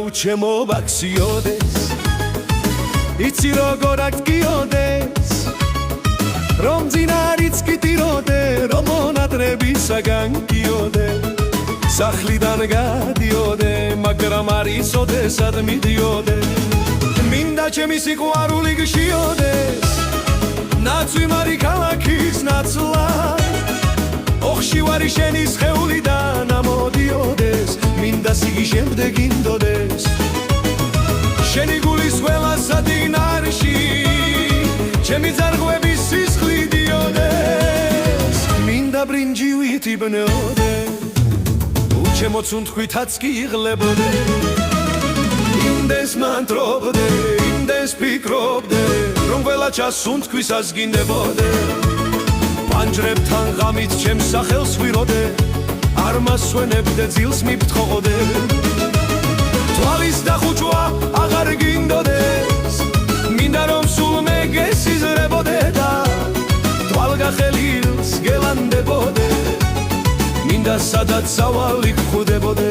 უჩემო ბაქსიოდეს იცი როგორ აქტიოდეს რომ ძინარიც კიტიროდე რომ მონატრებისაგან კიოდე სახლიდან გადიოდე მაგრამ არ იცოდე სად მიდიოდე მინდა ჩემი სიყვარული გშიოდეს ნაცვიმარი ქალაქის ნაცვლად ოხში ვარი შენი სხეულიდან ამოდიოდეს მინდა სიგი შემდეგ ინდოდეს შენი გულის ყველა სადინარში ჩემი ძარღვების სისხლი დიოდეს მინდა ბრინჯივით იბნეოდე უჩემო ცუნთქვითაც კი იღლებოდე იმდეს მანტრობდე იმდეს ფიქრობდე რომ ყველა ჩასუნთქვისას გინდებოდე პანჯრებთან ღამით ჩემს სახელს ვიროდე არ მასვენებდე ძილს მიფრთხოდე თვალის დახუჭვა აღარ გინდოდეს მინდა რომ სულ მე გესიზრებოდე და თვალგახელილს გელანდებოდე მინდა სადაც სავალი გხვდებოდე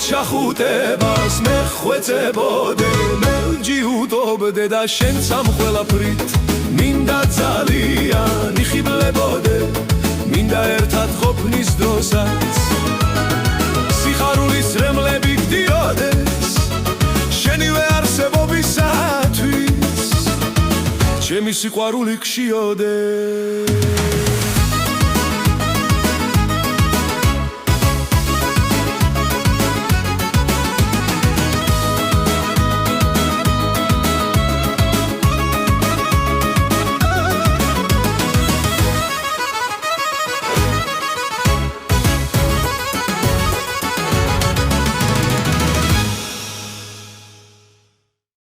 ჩახუტებას მე ხვეწებოდე მე ჯიუტობდე და შენ სამხველაფრით მინდა ძალიან იხიბლებოდე მინდა ერთად ყოფნის დროსაც სიხარულის რემლები გდიოდეს შენივე არსებობისათვის ჩემი სიყვარული გშიოდეს